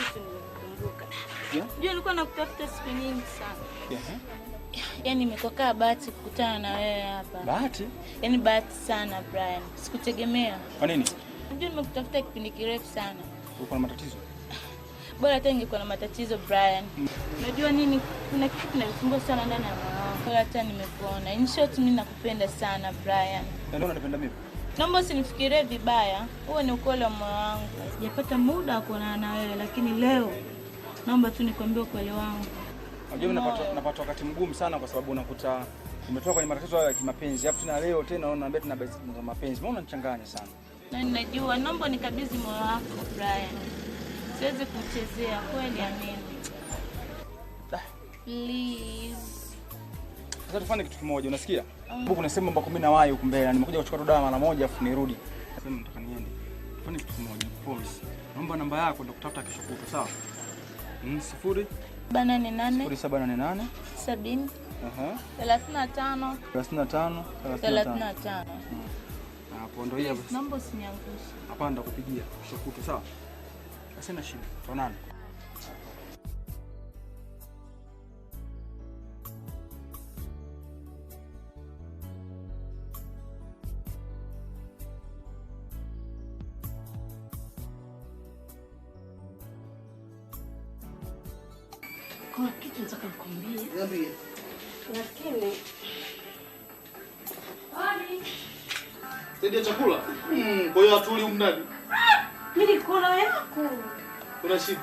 kitu nimekumbuka. Ndio nilikuwa nakutafuta siku nyingi sana. Yaani nimekuwa bahati kukutana na wewe hapa. Bahati? Yaani bahati sana Brian. Sikutegemea. Kwa nini? Ndio nimekutafuta kipindi kirefu sana. Uko na matatizo? Bora hata ningekuwa na matatizo Brian. Unajua nini? Kuna kitu kinanisumbua sana ndani ya moyo wangu. Bora hata nimekuona. In short mimi nakupenda sana Brian. Ndio unanipenda mimi? Naomba usinifikirie vibaya. Huo ni ukweli wa moyo wangu. Sijapata muda wa kuonana na wewe lakini leo naomba tu nikwambie ukweli wangu. Unajua napata wakati mgumu sana kwa sababu unakuta umetoka kwenye matatizo ya kimapenzi. Hapo tena leo tena unaambia tuna mapenzi. Mbona unanichanganya sana? Na ninajua naomba nikabidhi moyo wako Brian. Siwezi kuchezea kweli amini. Please. Sasa tufanye kitu kimoja, unasikia? Huko kuna sehemu ambako mimi nawahi huko mbele, nimekuja kuchukua dawa mara moja afu nirudi. Sasa nataka niende. Tufanye kitu kimoja, promise. Naomba namba yako ndio kutafuta kesho kutwa, sawa? 0 788 0788 70 35 35. Hapo ndio hiyo. Naomba usiniangushe. Hapa ndakupigia kesho kutwa, sawa? Sina shida. Tuonane. Kuna kitu nataka nikwambie. Niambie. Lakini Saidia chakula? Kwa hiyo atuli umnani. mimi niko na yako. Kuna shida.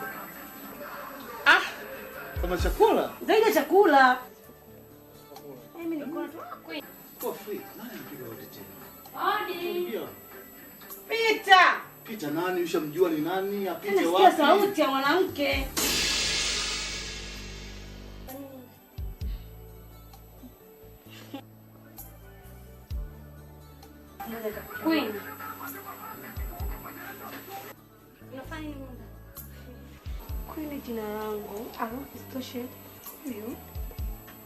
Kama chakula? Zaidi ya chakula. Mimi niko na yako. Kwa free. Nani anapiga hodi tena? Hodi. Pita. Pita nani? Ushamjua ni nani? Apite wapi? Nasikia sauti ya mwanamke. Queen. Unafanya nini muda? Queen jina langu. Alafu isitoshe huyu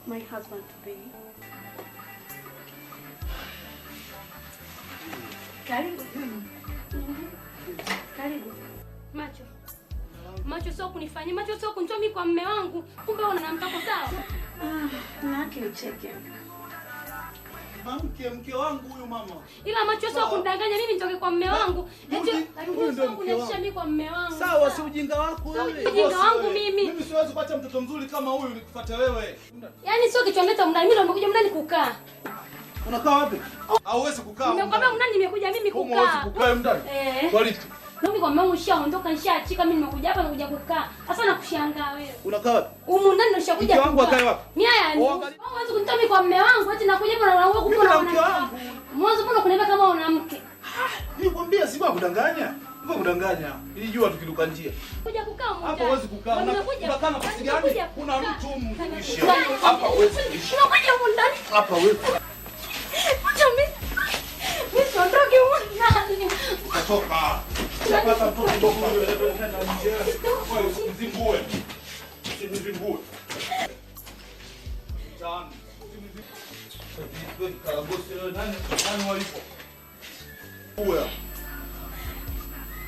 my husband to be. Karibu. Karibu. Macho sio kunifanyia, macho sio kunitoa mimi kwa mume wangu. Kumbe una mtako sawa? Na yake nicheke. Mke wangu huyu mama. Ila macho sio kundanganya mimi nitoke kwa mume wangu. Eti lakini sio kunisha mimi kwa mume wangu. Sawa, si ujinga wako wewe. Ujinga wangu mimi. Mimi siwezi kupata mtoto mzuri kama huyu nikufuate wewe. Yaani sio kichwa mleta mndani, mimi ndo nimekuja mndani kukaa. Unakaa wapi? Hauwezi kukaa. Nimekwambia mndani nimekuja mimi kukaa. Hauwezi kukaa mndani. Kwa nini? Mimi kwa mume wangu nishaondoka, nishaachika, mimi nimekuja hapa nimekuja kukaa. Sasa nakushangaa wewe. Unakaa wapi? Humu ndani ndo nishakuja. Mke wangu akae wapi? Mimi yani. Huwezi kunitoa mimi kwa mume wangu, eti nakuja hapa na unaua kumbe na mke wangu. Mwanzo mbona kuniambia kama una mke? Nikwambia si baba kudanganya. Mbona kudanganya? Nilijua tukiruka njia. Kuja kukaa humu. Hapa huwezi kukaa. Unakaa nafasi gani? Kuna mtu mtumishi. Hapa huwezi kuishi. Unakuja humu ndani? Hapa huwezi. Acha mimi. Mimi siondoke humu ndani. Toka. Unapata mtoto mdogo anaenda nje. Wewe usizingue. Usizingue. Tano. Wewe karagosi leo nani walipo? Uwe.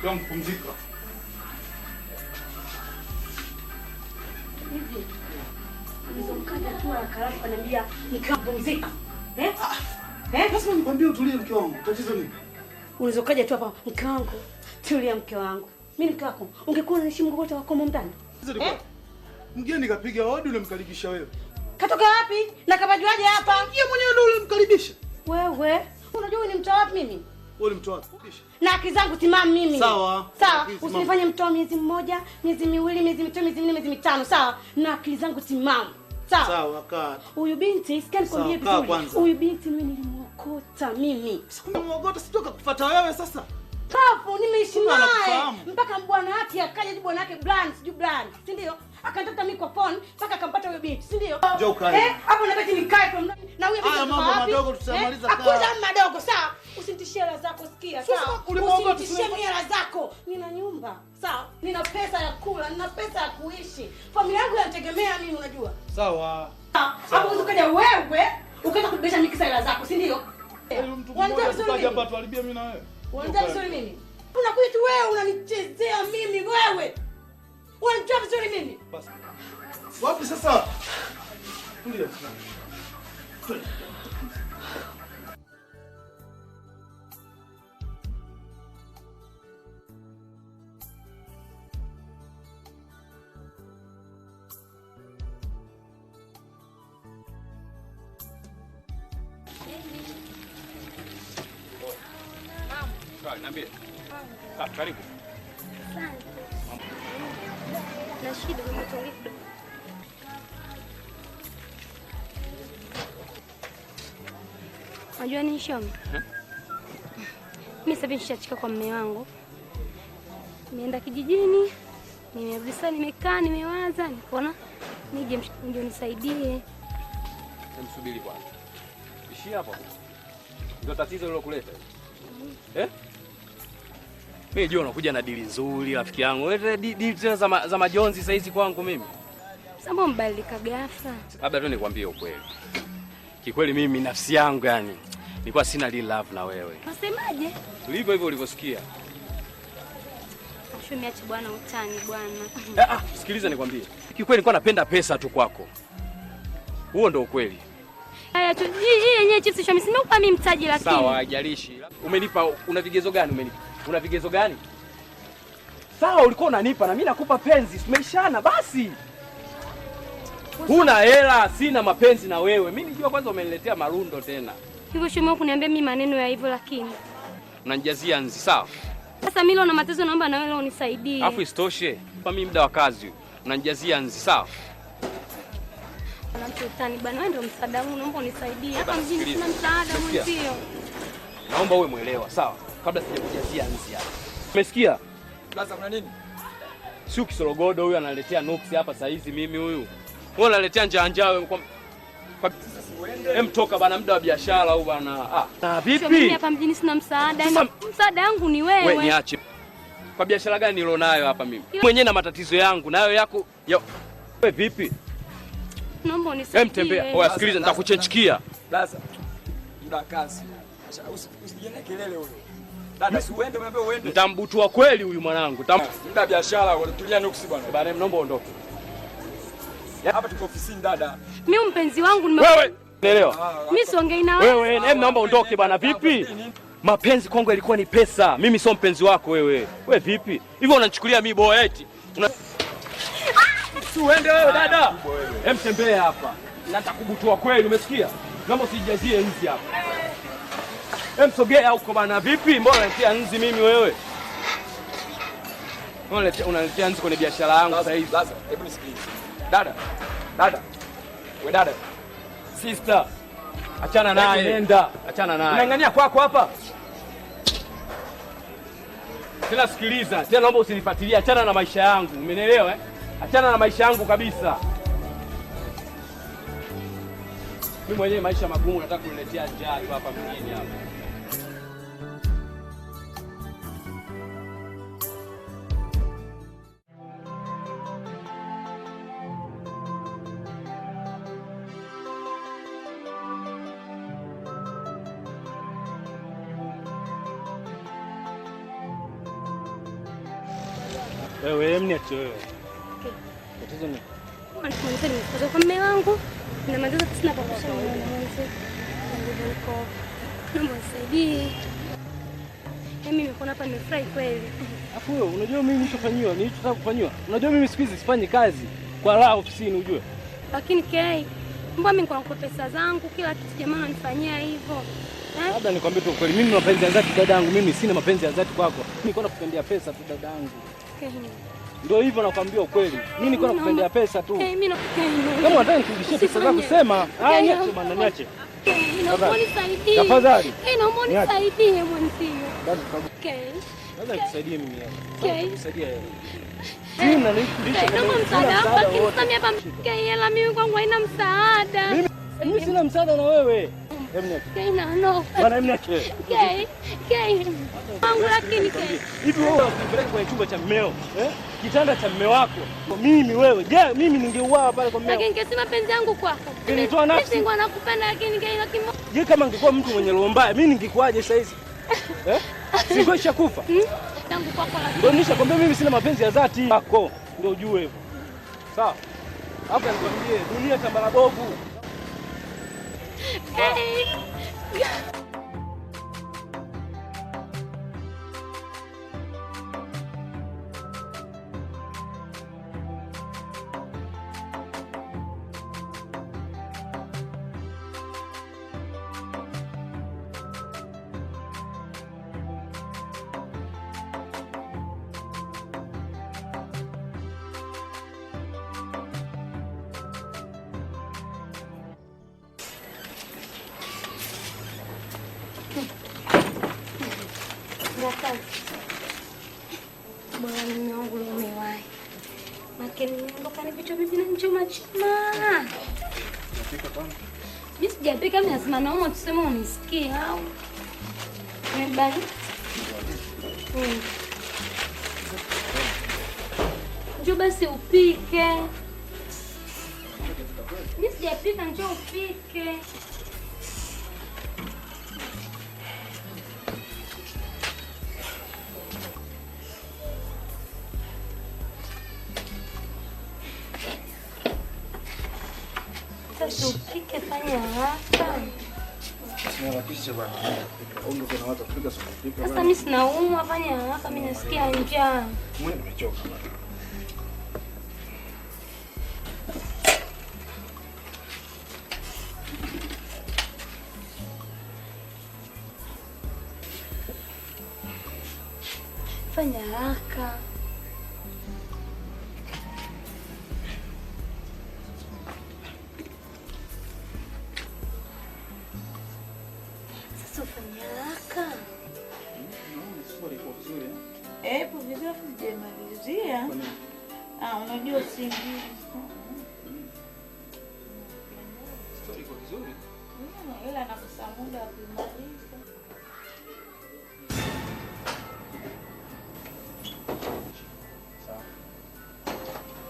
Kama kupumzika. Hivi. Nilizomkata tu akalafu ananiambia nikapumzika. Sasa nikwambia utulie mke wangu. Tatizo nini? Ulizokaja tu hapa mke wangu. Tulia mke wangu. Mimi mke wako. Ungekuwa unaheshimu mgogote wako mndani. Mgeni kapiga hodi unamkaribisha wewe. Katoka wapi? Na kapajuaje hapa? Yeye mwenyewe ndio ulimkaribisha. Wewe, unajua ni mtoa wapi mimi? Wewe ni mtoa wapi? Na akili zangu timamu mimi. Sawa. Sawa. Usinifanye mtoa miezi mmoja, miezi miwili, miezi mitatu, miezi minne, miezi mitano, sawa? Na akili zangu timamu. Sawa. Sawa, kaa. Huyu binti, sikia nikwambie vizuri. Huyu binti mimi nilimwokota mimi. Sikumwokota sitoka kufuata wewe sasa. Kafu nimeishi naye mpaka bwana wake akaja, bwana wake Brand, sijui Brand, si ndio? Akanitafuta mimi kwa phone mpaka akampata huyo binti, si ndio? Njoo kae. Hapo nabeti nikae kwa na huyo binti. Mambo madogo tutamaliza kaa. Hakuna madogo, sawa? Usinitishie hela zako, sikia, sawa? Usinitishie hela zako. Nina nyumba, sawa? Nina pesa ya kula, nina pesa ya kuishi. Familia yangu inategemea mimi, unajua? Sawa. Hapo ukaja wewe, ukaanza kubisha mikisa hela zako, si ndio? Wanataka tukaje hapa tuharibie mimi na wewe. Wanataka vizuri mimi. Unakuja tu wewe unanichezea mimi wewe. Unanijua vizuri mimi. Basi. Wapi sasa? Tulia. Niambie. Karibu. Asante. Na shida nimetolea kidogo. Unajua nini Shomi? Mimi sasa nishachika kwa mume wangu. Nimeenda kijijini. Nimerudi sasa nimekaa nimewaza nikaona nije ndio nisaidie. Msubiri kwanza. Ishi hapo. Ndio tatizo lilokuleta. Mimi jua unakuja na dili nzuri rafiki yangu. Wewe dili tena za majonzi sasa hizi kwangu mimi. Sababu mbadilika ghafla. Labda tu nikwambie ukweli. Kikweli mimi nafsi yangu yani nilikuwa sina real love na wewe. Unasemaje? Ulivyo hivyo ulivyosikia. Shomi acha bwana utani bwana. Sikiliza nikwambie. Kikweli nilikuwa napenda pesa tu kwako. Huo ndio ukweli. Haya tu hii yenyewe chips Shomi simekupa mimi mtaji lakini. Sawa, haijalishi. Umenipa una vigezo gani umenipa? Una vigezo gani? Sawa ulikuwa unanipa na mimi nakupa penzi. Tumeishana basi. Huna hela, sina mapenzi na wewe. Mimi nijua kwanza umeniletea marundo tena. Hivyo Shomi kuniambia mimi maneno ya hivyo lakini. Unanijazia nzi, sawa? Sasa mimi leo na matezo naomba na wewe leo unisaidie. Alafu isitoshe, kwa mimi muda wa kazi unanijazia nzi, sawa? Na mtani bwana wewe ndio msaada wangu naomba unisaidie. Hapa mjini sina msaada mwenzio. Naomba uwe muelewa, sawa? Kabla sijakujazia nzi hapa. Umesikia? Plaza kuna nini? Sio Kisorogodo huyu analetea nuksi hapa saa hizi mimi huyu. Wewe unaletea njaa kwa toka bana muda wa biashara au bana. Na vipi? Mimi hapa mjini sina msaada. Msaada wangu ni wewe. Wewe niache. Kwa biashara gani nilionayo hapa mimi? Mwenyewe na matatizo yangu, nayo yako. Wewe vipi? Naomba unisaidie. Tembea. Oya sikiliza nitakuchenchikia. Plaza. Muda kazi. Usijene kelele huyo. Dada si uende umeambia uende. Nitambutua kweli huyu mwanangu. Muda biashara tulia nuksi bwana. Bana naomba ondoke. Hapa tuko ofisini dada. Mimi mpenzi wangu Wewe, unaelewa? Mimi siongei na wewe. Wewe, naomba ondoke bana vipi? Mapenzi kwangu yalikuwa ni pesa. Mimi sio mpenzi wako wewe. Wewe vipi? Hivyo unanichukulia mimi boa eti? Si uende wewe dada. Tembea hapa. Natakubutua kweli, umesikia? Naomba usijazie nzi hapa. Sogea huko bana vipi? Mbona unaletea nzi mimi wewe? Unaletea nzi kwenye biashara yangu sasa hivi. Plaza, hebu nisikilize. Dada. We dada. Sister. Achana naye. Nenda. Achana naye. Unang'ania kwako hapa. Tena sikiliza. Tena naomba usinifuatilie. Achana na maisha yangu. Umenielewa eh? Achana na maisha yangu kabisa. Mimi mwenyewe maisha magumu nataka kuniletea njaa tu hapa mjini hapa. Wewe mniache wewe. Tatizo ni mwanzo nimekuja kwa mume wangu na mazoezi sina pa kusema na mwanzo. Naomba unisaidie. Mimi nimekuwa hapa nimefurahi kweli. Afu wewe unajua mimi nilichotaka kufanywa. Unajua mimi siku hizi sifanyi kazi kwa raha ofisini unajua. Lakini Kei, mbona mimi niko na pesa zangu kila kitu jamaa ananifanyia hivyo? Labda nikwambie tu kweli mimi mapenzi ya dhati dadangu, mimi sina mapenzi ya dhati kwako. Mimi niko nakupendea pesa tu dadangu. Ndio hivyo nakwambia ukweli. Mimi niko nakupendea pesa tu. Kama unataka nikurudishie pesa zako sema. Niache bwana niache. Naomba unisaidie. Tafadhali. Naomba unisaidie mwenzio. Labda nikusaidie mimi hapa. Nikusaidie wewe. Mimi nanikurudisha kama msaada hapa kinifanyia hapa hela mimi kwangu haina msaada. Mimi sina msaada na wewe. Bwana mniache. Wangu lakini hivi wewe unipeleka kwenye chumba cha mmeo, kitanda cha mme wako. Mimi wewe, je, mimi ningeuawa pale kwa mmeo? Lakini kesi mapenzi yangu kwako. Nilitoa nafsi. Mimi singekuwa nakupenda lakini kila kimoja. Je, kama ningekuwa mtu mwenye roho mbaya, mimi ningekuaje sasa hizi? Singekuwa kufa. Tangu kwako lakini. Ndio nishakwambia mimi sina mapenzi ya dhati kwako. ndio ujue hivyo. Sawa? Hapa nikwambie dunia tambara bovu. Bwana mume wangu leo umewahi. Makeni yangu kana vitu bibi na nchoma chuma. Unapika kwanza? Mimi sijapika, mimi nasema naomba tuseme unisikie au. Mbali. Njoo basi upike. Mimi sijapika, njoo upike. Sasa upike, fanya haraka. Sasa mimi sinaumwa, fanya haraka, mimi nasikia njaa. Mimi nimechoka. Fanya haraka. Sasa fanya haraka. Hapo vizuri sijamalizia. Unajua usingizi. Story iko vizuri. Ila nakosa muda wa kumaliza.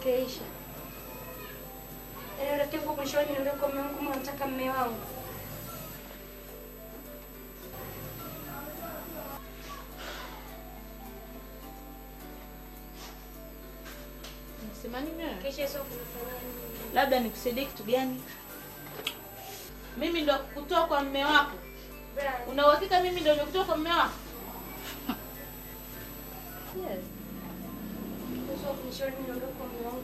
Keisha. Rafiki yangu mwishowe niambia kwa mume wangu nataka mume wangu. Unasema nini wewe? Keisha sio kunifanya nini? Labda nikusaidie kitu gani? Mimi ndo kutoa kwa mume wako. Una uhakika mimi ndo nimekutoa kwa mume wako? Yes. Sio kunishauri niambia kwa mume wangu.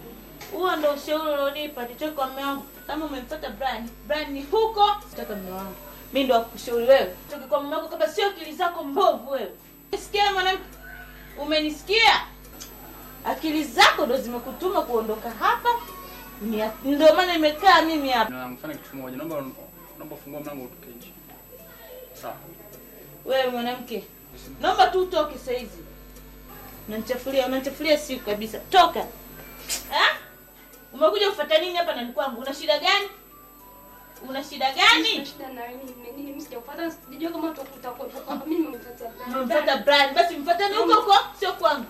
Huo ndo ushauri ulionipa nitoke kwa mume wangu. Kama umemfuata Brian ni huko, sitaka mume wangu. Mimi ndo nakushauri wewe. Toka kwa mume wako kama sio akili zako mbovu wewe. Unisikia mwanangu? Umenisikia? Akili zako ndo zimekutuma kuondoka hapa. Ndio maana nimekaa mimi hapa. Na mfanye kitu kimoja. Naomba fungua mlango utoke nje. Sawa. Wewe mwanamke. Naomba tu utoke saa hizi. Unanichafulia siku kabisa. Toka. Umekuja kufuata nini hapa ndani kwangu? Una shida gani? Una shida gani? Shida na mimi sijafuata, sijui kama utakuwa hapa. Mimi nimefuata. Umemfuata Brian, basi mfuatane huko huko, sio kwangu.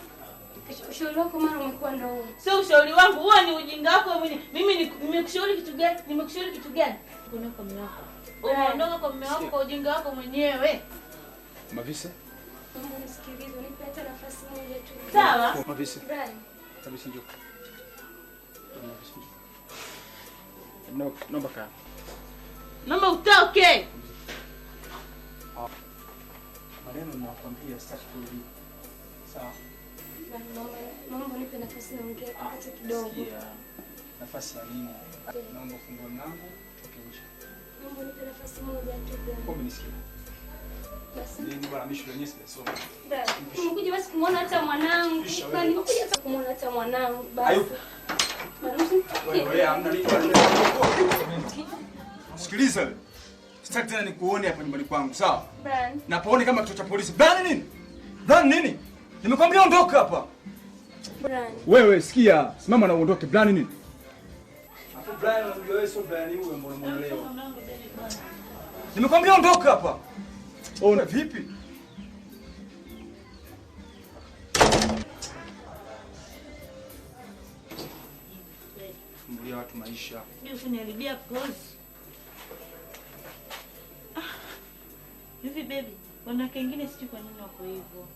Ushauri wako mara umekuwa na huo. Sio ushauri wangu, huo ni ujinga wako mwenyewe. Mimi nimekushauri kitu gani? Nimekushauri kitu gani? Kuna kwa mume wako. Unaondoka kwa mume wako kwa ujinga wako mwenyewe. Mavise? Naomba nisikilize, nipe hata nafasi moja tu. Sawa? Mavise. Brian. Mavise njoo. Naomba kaa. Naomba utoke. Maneno ninakwambia sitaki kurudi. Sawa? Naomba nipe nafasi naongea hata kidogo. Nafasi ya nini? Naomba fungue mlango utoke nje. Naomba nipe nafasi moja tu. Kwa nisikie. Basi. Ni bwana mimi shule nyingi sijasoma. Nimekuja basi kumuona hata mwanangu. Na nimekuja hata kumuona hata mwanangu basi. Hayupo. Wewe hamna nini? Sikiliza wewe. Sitaki tena nikuone hapa nyumbani kwangu, sawa? Brian. Napoone kama kituo cha polisi. Brian nini? Brian nini? Nimekwambia ondoka hapa. Brian. Wewe sikia, simama na uondoke. Brian nini? Hapo Brian unajua wewe sio Brian huyo mbona umeelewa? Nimekwambia ondoka hapa. Ona vipi? Fungulia watu maisha. Ndio uniharibia pose. Hivi baby, wanawake wengine sijui kwa nini wako hivyo.